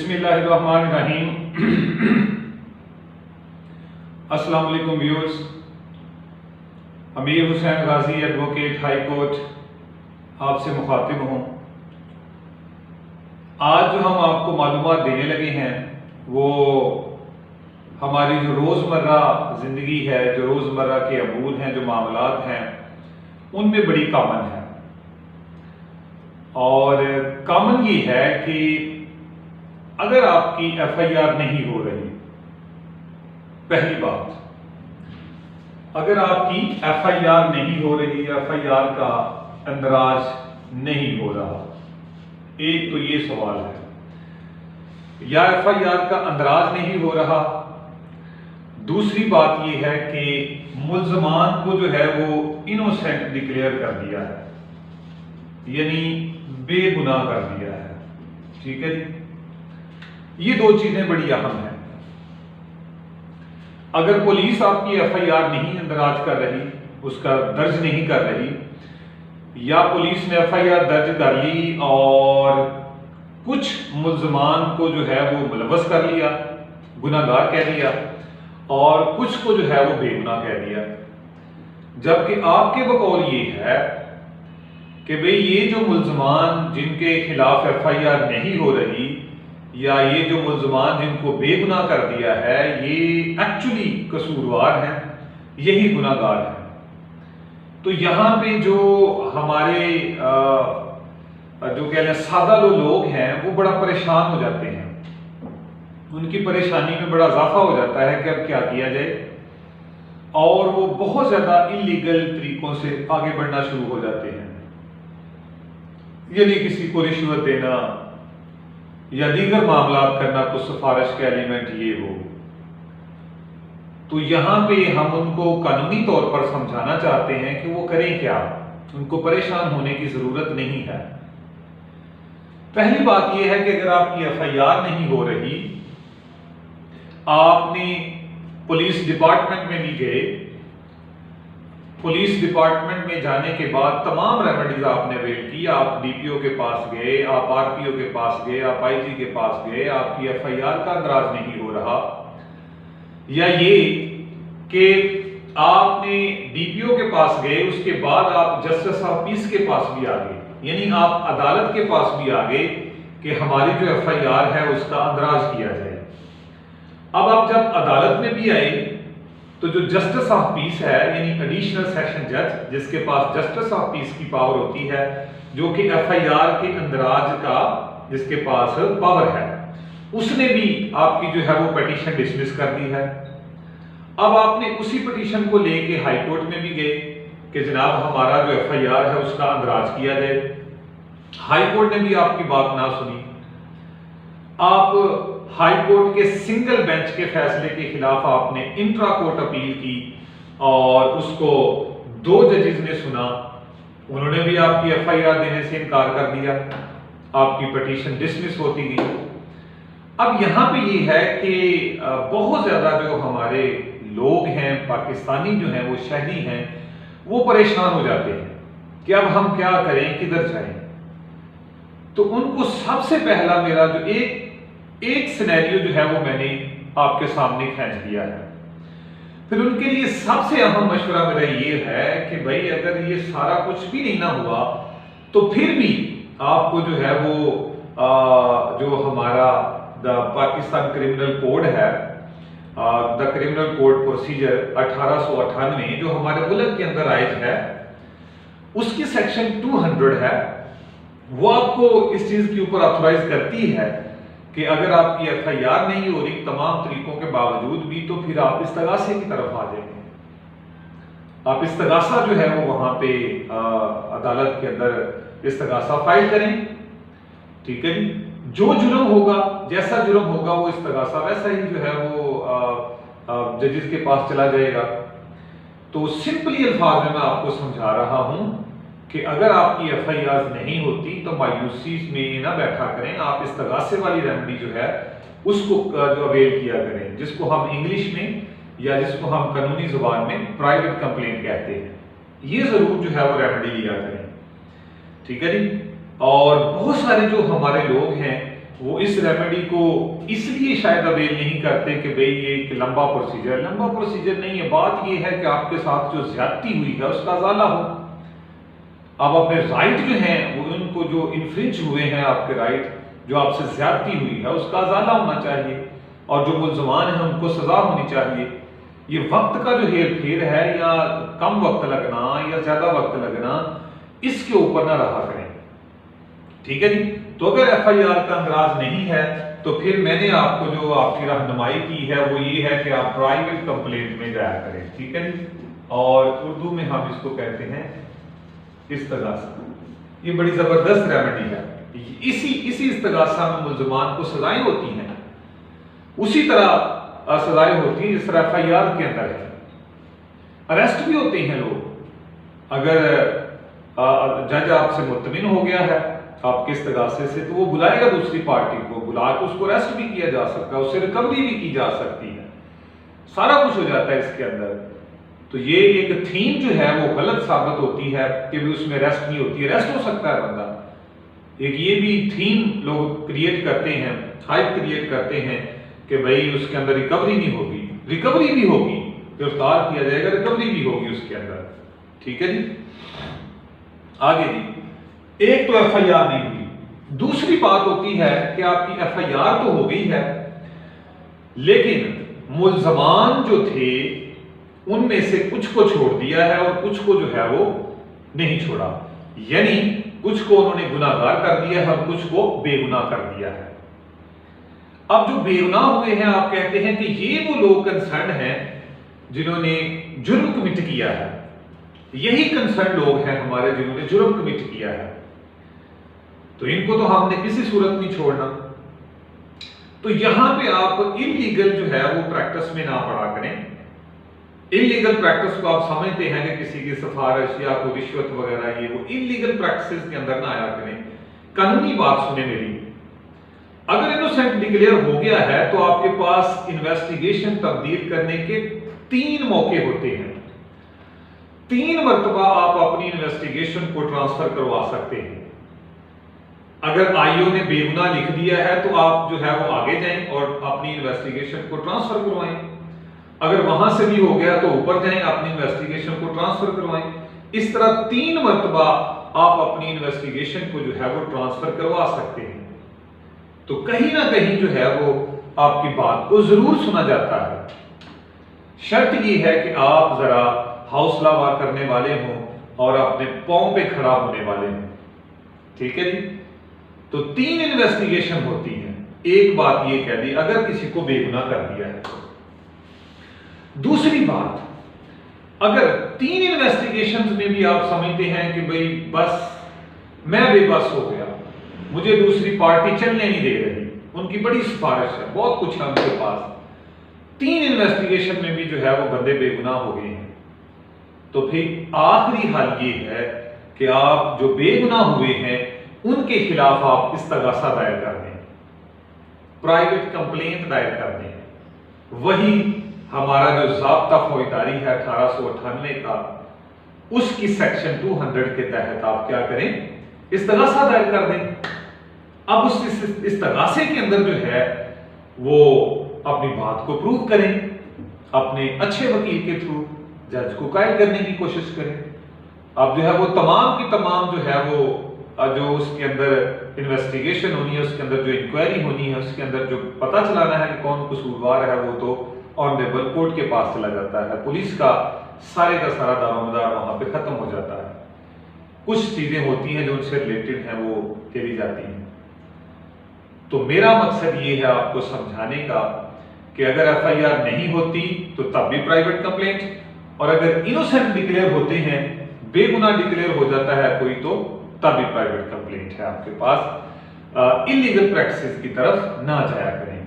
बिस्मिल्लाहिर्रहमानिर्रहीम। अस्सलाम वालेकुम व्यूअर्स। अमीर हुसैन गाजी एडवोकेट हाई कोर्ट आपसे मुखातिब हूँ। आज जो हम आपको मालूमात देने लगे हैं वो हमारी जो रोज़मर्रा ज़िंदगी है, जो रोज़मर्रा के अमूर हैं, जो मामलात हैं, उनमें बड़ी कॉमन है। और कॉमन ये है कि अगर आपकी FIR नहीं हो रही, पहली बात, अगर आपकी FIR नहीं हो रही, FIR का अंदराज नहीं हो रहा, एक तो ये सवाल है, या FIR का अंदराज नहीं हो रहा। दूसरी बात ये है कि मुल्ज़मान को जो है वो इनोसेंट डिक्लेयर कर दिया है, यानी बेगुनाह कर दिया है। ठीक है जी, ये दो चीजें बड़ी अहम हैं। अगर पुलिस आपकी FIR नहीं अंदराज कर रही, उसका दर्ज नहीं कर रही, या पुलिस ने FIR दर्ज कर ली और कुछ मुल्ज़मान को जो है वो मुलव्वस कर लिया, गुनाहगार कह दिया, और कुछ को जो है वो बेगुनाह कह दिया, जबकि आपके बकौल ये है कि भाई ये जो मुल्ज़मान जिनके खिलाफ FIR नहीं हो रही, या ये जो मुल्ज़मान जिनको बेगुनाह कर दिया है, ये एक्चुअली कसूरवार हैं, यही गुनाहगार हैं। तो यहाँ पे जो हमारे जो कह लें सादा लोग हैं वो बड़ा परेशान हो जाते हैं, उनकी परेशानी में बड़ा इजाफा हो जाता है कि अब क्या किया जाए, और वो बहुत ज़्यादा इलीगल तरीकों से आगे बढ़ना शुरू हो जाते हैं, यानी किसी को रिश्वत देना या दीगर मामलात करना, कुछ सिफारिश का एलिमेंट ये हो। तो यहाँ पे हम उनको कानूनी तौर पर समझाना चाहते हैं कि वो करें क्या, उनको परेशान होने की जरूरत नहीं है। पहली बात यह है कि अगर आपकी FIR नहीं हो रही, आपने पुलिस डिपार्टमेंट में भी गए, पुलिस डिपार्टमेंट में जाने के बाद तमाम रेमेडीज आपने अवेल की, आप DPO के पास गए, आप RPO के पास गए, आप IG के पास गए, आपकी FIR का अंदराज नहीं हो रहा, या ये कि आपने DPO के पास गए, उसके बाद आप जस्टिस ऑफ पीस के पास भी आ गए, यानी आप अदालत के पास भी आ गए कि हमारी जो FIR है उसका अंदराज किया जाए। अब आप जब अदालत में भी आए तो जो जस्टिस ऑफ पीस है, यानी एडिशनल सेशन जज, जिसके पास जस्टिस ऑफ पीस की पावर होती है, जो कि FIR के अंदराज का जिसके पास पावर है, उसने भी आपकी जो है वो पिटीशन डिसमिस कर दी है। अब आपने उसी पिटीशन को लेके हाई कोर्ट में भी गए कि जनाब हमारा जो FIR है उसका अंदराज किया जाए। हाई कोर्ट ने भी आपकी बात ना सुनी, आप हाई कोर्ट के सिंगल बेंच के फैसले के खिलाफ आपने इंट्रा कोर्ट अपील की और उसको 2 जजेस ने सुना, उन्होंने भी आपकी FIR देने से इनकार कर दिया, आपकी पिटीशन डिसमिस होती गई। अब यहाँ पे ये है कि बहुत ज्यादा जो हमारे लोग हैं, पाकिस्तानी जो हैं, वो शहरी हैं, वो परेशान हो जाते हैं कि अब हम क्या करें, किधर जाएं। तो उनको सबसे पहला मेरा जो एक सिनेरियो जो है वो मैंने आपके सामने खींच दिया है। फिर उनके लिए सबसे अहम मशवरा मेरा ये है कि भाई अगर ये सारा कुछ भी नहीं ना हुआ तो फिर भी आपको जो है वो जो हमारा द पाकिस्तान क्रिमिनल कोड है, द क्रिमिनल कोड प्रोसीजर 1898 जो हमारे मुल्क के अंदर आयज है, उसकी सेक्शन 200 है, वो आपको इस चीज के ऊपर ऑथोराइज करती है कि अगर आपकी FIR नहीं हो रही तमाम तरीकों के बावजूद भी, तो फिर आप इस्तगासे की तरफ आ जाएंगे। आप इस्तगासा जो है वो वहां पे अदालत के अंदर इस्तगासा फाइल करें। ठीक है जी, जो जुर्म होगा, जैसा जुर्म होगा, वो इस्तगासा वैसा ही जो है वो जजेस के पास चला जाएगा। तो सिंपली अल्फाज में मैं आपको समझा रहा हूं कि अगर आपकी FIR नहीं होती तो मायूसी में ना बैठा करें, आप इस्तगासे वाली रेमेडी जो है उसको जो अवेल किया करें, जिसको हम इंग्लिश में या जिसको हम कानूनी जुबान में प्राइवेट कंप्लेंट कहते हैं, ये जरूर जो है वो रेमेडी लिया करें। ठीक है जी। और बहुत सारे जो हमारे लोग हैं वो इस रेमेडी को इसलिए शायद अवेल नहीं करते कि भाई ये एक लंबा प्रोसीजर नहीं है। बात ये है कि आपके साथ जो ज्यादती हुई है उसका अजाला हो। अब अपने राइट जो हैं वो उनको जो इन्फ्रिंज हुए हैं आपके राइट, जो आपसे ज्यादती हुई है उसका अजाला होना चाहिए, और जो मुल्ज़मान हैं उनको सजा होनी चाहिए। ये वक्त का जो हेर फेर है या कम वक्त लगना या ज्यादा वक्त लगना, इसके ऊपर ना रहा करें, ठीक है जी। तो अगर FIR का अंदराज नहीं है तो फिर मैंने आपको जो आपकी रहनुमाई की है वो ये है कि आप प्राइवेट कंप्लेंट में जाया करें, ठीक है जी। और उर्दू में हम इसको कहते हैं इस्तगासा। ये बड़ी जबरदस्त रेमेडी है। इसी इस्तगासा में मुल्ज़मान को सजाएं होती हैं, उसी तरह सजाएं होती हैं जिस तरह FIR के अंदर है। अरेस्ट भी होते हैं लोग। अगर जज आपसे मुतमिन हो गया है आपके इस्तगासे से, तो वो बुलाएगा दूसरी पार्टी को, बुला के उसको अरेस्ट भी किया जा सकता है, उससे रिकवरी भी की जा सकती है, सारा कुछ हो जाता है इसके अंदर। तो ये एक थीम जो है वो गलत साबित होती है कि भी उसमें अरेस्ट नहीं होती। अरेस्ट हो सकता है बंदा। एक ये भी थीम लोग क्रिएट करते हैं, हाइप क्रिएट करते हैं कि भाई उसके अंदर रिकवरी नहीं होगी। रिकवरी भी होगी, गिरफ्तार किया जाएगा, रिकवरी भी होगी उसके अंदर, ठीक है जी। आगे जी, एक तो FIR नहीं हुई, दूसरी बात होती है कि आपकी FIR तो हो गई है लेकिन मुल्ज़मान जो थे उनमें से कुछ को छोड़ दिया है और कुछ को जो है वो नहीं छोड़ा, यानी कुछ को उन्होंने गुनाहगार कर दिया है और कुछ को बेगुनाह कर दिया है। अब जो बेगुनाह हुए हैं, आप कहते हैं कि ये वो लोग कंसर्न हैं जिन्होंने जुर्म कमिट किया है। यही कंसर्न लोग हैं हमारे जिन्होंने जुर्म कमिट किया है, तो इनको तो हमने किसी सूरत नहीं छोड़ना। तो यहां पे आप इलीगल जो है वो प्रैक्टिस में ना पड़ा करें। इलीगल प्रैक्टिस को आप समझते हैं कि किसी की सिफारिश या कोई रिश्वत वगैरह, ये वो इलीगल प्रैक्टिस के अंदर ना आया करें। कानूनी बात सुने मेरी, अगर इनोसेंट डिक्लेयर हो गया है तो आपके पास इन्वेस्टिगेशन तब्दील करने के 3 मौके होते हैं। 3 मरतबा आप अपनी इन्वेस्टिगेशन को ट्रांसफर करवा सकते हैं। अगर IO ने बेगुनाह लिख दिया है तो आप जो है वो आगे जाएं और अपनी इन्वेस्टिगेशन को ट्रांसफर करवाएं। अगर वहां से भी हो गया तो ऊपर जाएं, अपनी इन्वेस्टिगेशन को ट्रांसफर करवाएं। इस तरह 3 मरतबा आप अपनी इन्वेस्टिगेशन को जो है वो ट्रांसफर करवा सकते हैं। तो कहीं ना कहीं जो है वो आपकी बात को जरूर सुना जाता है। शर्त ये है कि आप जरा हौसलावार करने वाले हों और अपने पांव पे खड़ा होने वाले हों, ठीक है जी। तो 3 इन्वेस्टिगेशन होती हैं। एक बात ये कह दी, अगर किसी को बेगुनाह कर दिया है तो। दूसरी बात, अगर 3 इन्वेस्टिगेशंस में भी आप समझते हैं कि भाई बस मैं बेबस हो गया, मुझे दूसरी पार्टी चलने नहीं दे रही, उनकी बड़ी सिफारिश है, बहुत कुछ है उनके पास, 3 इन्वेस्टिगेशन में भी जो है वो बंदे बेगुनाह हो गए हैं, तो फिर आखिरी हल ये है कि आप जो बेगुनाह हुए हैं उनके खिलाफ आप इस्तगासा दायर कर दें, प्राइवेट कंप्लेंट दायर कर दें। वही हमारा जो ज़ाब्ता फौजदारी है 1898 का, उसकी सेक्शन 200 के तहत आप क्या करें, इस्तगासा दायर कर दें। अब उस इस्तगासे के अंदर जो है वो अपनी बात को प्रूव करें, अपने अच्छे वकील के थ्रू जज को कायल करने की कोशिश करें। अब जो है वो तमाम की तमाम जो है वो जो उसके अंदर इन्वेस्टिगेशन होनी है, उसके अंदर जो इंक्वायरी होनी है, उसके अंदर जो पता चलाना है कि कौन कसूरवार है, वो तो ऑनरेबल कोर्ट के पास चला जाता है। पुलिस का सारा दारोमदार वहां पे खत्म हो जाता है। कुछ चीजें होती हैं जो उनसे रिलेटेड हैं वो चली जाती हैं। तो मेरा मकसद ये है आपको समझाने का कि अगर FIR नहीं होती तो तब भी प्राइवेट कंप्लेंट, और अगर इनोसेंट डिक्लेयर होते हैं, बेगुनाह डिक्लेयर हो जाता है कोई, तो तब भी प्राइवेट कंप्लेंट है आपके पास। इलीगल प्रैक्टिस की तरफ ना जाया करें,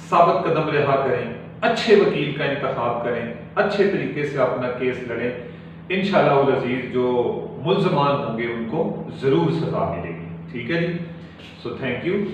साबित कदम रहा करें, अच्छे वकील का इंतखाब करें, अच्छे तरीके से अपना केस लड़ें। इंशाअल्लाह उल अजीज जो मुल्ज़मान होंगे उनको जरूर सजा मिलेगी, ठीक है जी। So thank you.